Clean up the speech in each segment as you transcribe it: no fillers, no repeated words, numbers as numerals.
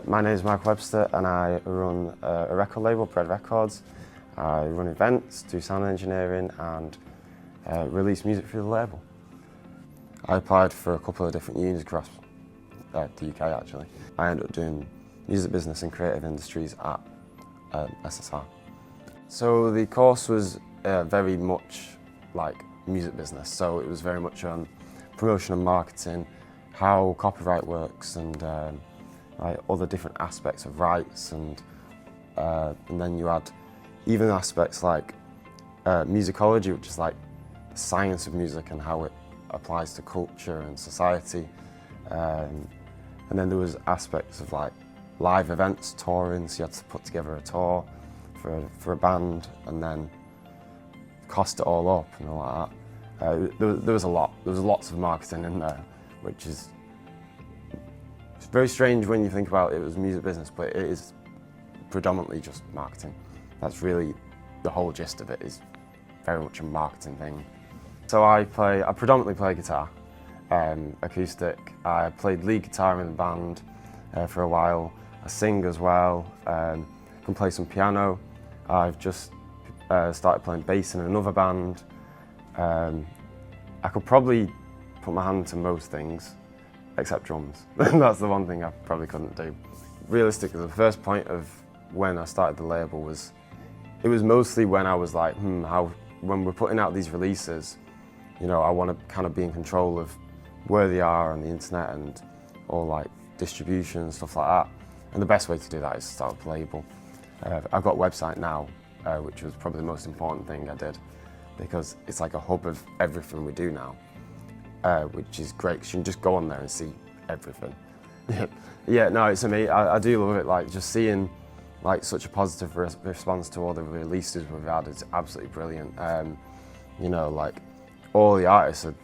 My name is Michael Webster and I run a record label, Bread Records. I run events, do sound engineering and release music through the label. I applied for a couple of different unis across the UK actually. I ended up doing music business and creative industries at SSR. So the course was very much like music business, so it was very much on promotion and marketing, how copyright works and like other different aspects of rights, and then you had even aspects like musicology, which is like the science of music and how it applies to culture and society, and then there was aspects of like live events, touring, so you had to put together a tour for a band and then cost it all up and all like that. There was a lot. There was lots of marketing in there, which is it's very strange when you think about it was music business, but it is predominantly just marketing. That's really the whole gist of it, is very much a marketing thing. So I predominantly play guitar, acoustic. I played lead guitar in the band for a while. I sing as well, can play some piano. I've just started playing bass in another band. I could probably put my hand to most things, except drums. That's the one thing I probably couldn't do. Realistically, the first point of when I started the label was, it was mostly when I was like, when we're putting out these releases, you know, I want to kind of be in control of where they are on the internet and all like distribution and stuff like that. And the best way to do that is to start a label. I've got a website now, which was probably the most important thing I did, because it's like a hub of everything we do now, which is great because you can just go on there and see everything. Yeah, no, it's amazing. I do love it. Like just seeing like such a positive response to all the releases we've had is absolutely brilliant. You know, like all the artists are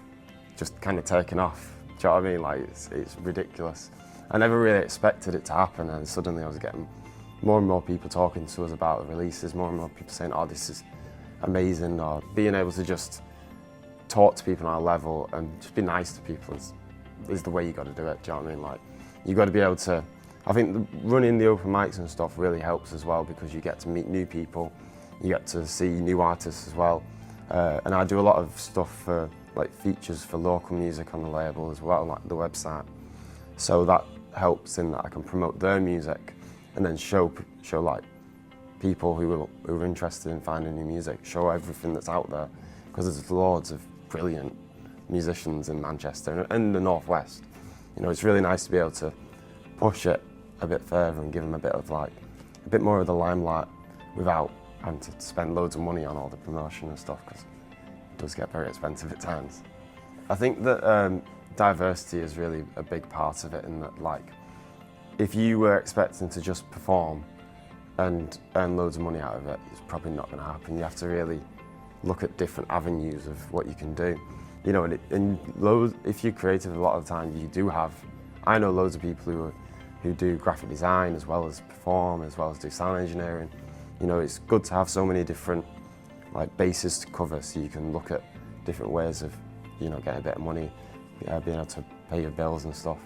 just kind of taking off. Do you know what I mean? Like it's ridiculous. I never really expected it to happen, and suddenly I was getting more and more people talking to us about the releases, more and more people saying, oh, this is amazing, or being able to just talk to people on a level and just be nice to people is the way you got to do it. Do you know what I mean? Like, you got to be able to, I think running the open mics and stuff really helps as well, because you get to meet new people, you get to see new artists as well. And I do a lot of stuff for like features for local music on the label as well, like the website. So that helps in that I can promote their music and then show like people who are interested in finding new music, show everything that's out there, because there's loads of brilliant musicians in Manchester and the Northwest. You know, it's really nice to be able to push it a bit further and give them a bit more of the limelight without having to spend loads of money on all the promotion and stuff, because it does get very expensive at times. I think that diversity is really a big part of it, in that like, if you were expecting to just perform and earn loads of money out of it, it's probably not going to happen. You have to really look at different avenues of what you can do. You know, if you're creative, a lot of the time you do have, I know loads of people who do graphic design as well as perform, as well as do sound engineering. You know, it's good to have so many different like bases to cover, so you can look at different ways of, you know, getting a bit of money, being able to pay your bills and stuff.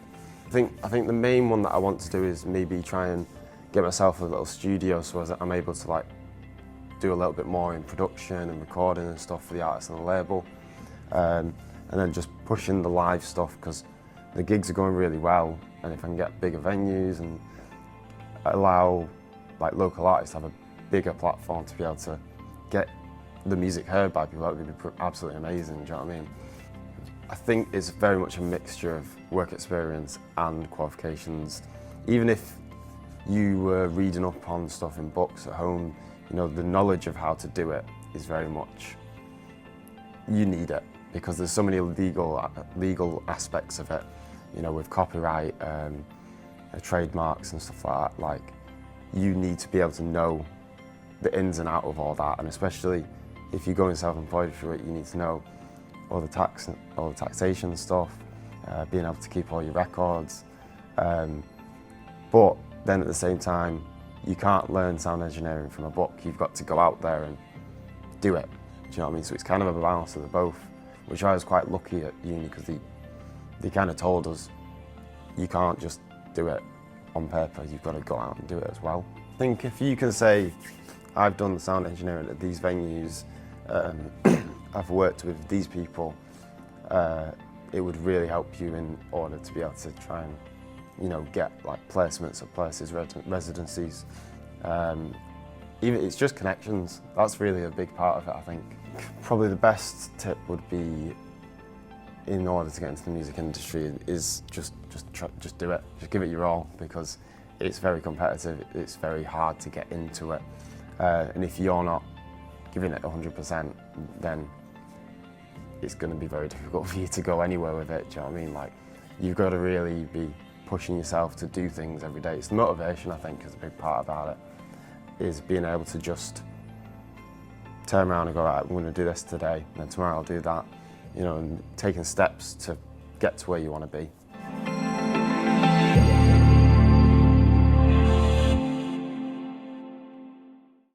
I think the main one that I want to do is maybe try and get myself a little studio, so as I'm able to like do a little bit more in production and recording and stuff for the artists on the label, and then just pushing the live stuff, because the gigs are going really well, and if I can get bigger venues and allow like local artists to have a bigger platform to be able to get the music heard by people, that would be absolutely amazing. Do you know what I mean? I think it's very much a mixture of work experience and qualifications. Even if you were reading up on stuff in books at home, you know, the knowledge of how to do it is very much, you need it, because there's so many legal aspects of it, you know, with copyright, trademarks and stuff like that. Like, you need to be able to know the ins and out of all that, and especially if you're going self-employed through it, you need to know all the taxation stuff, being able to keep all your records. But then at the same time, you can't learn sound engineering from a book. You've got to go out there and do it. Do you know what I mean? So it's kind of a balance of the both, which I was quite lucky at uni, because they kind of told us, you can't just do it on paper, you've got to go out and do it as well. I think if you can say, I've done the sound engineering at these venues, I've worked with these people, it would really help you in order to be able to try and, you know, get like placements at places, residencies. Even it's just connections. That's really a big part of it, I think. Probably the best tip would be, in order to get into the music industry, is just do it. Just give it your all, because it's very competitive. It's very hard to get into it, and if you're not giving it 100%, then it's going to be very difficult for you to go anywhere with it. Do you know what I mean? Like, you've got to really be pushing yourself to do things every day. It's the motivation, I think, is a big part about it, is being able to just turn around and go, right, I'm going to do this today, and then tomorrow I'll do that, you know, and taking steps to get to where you want to be.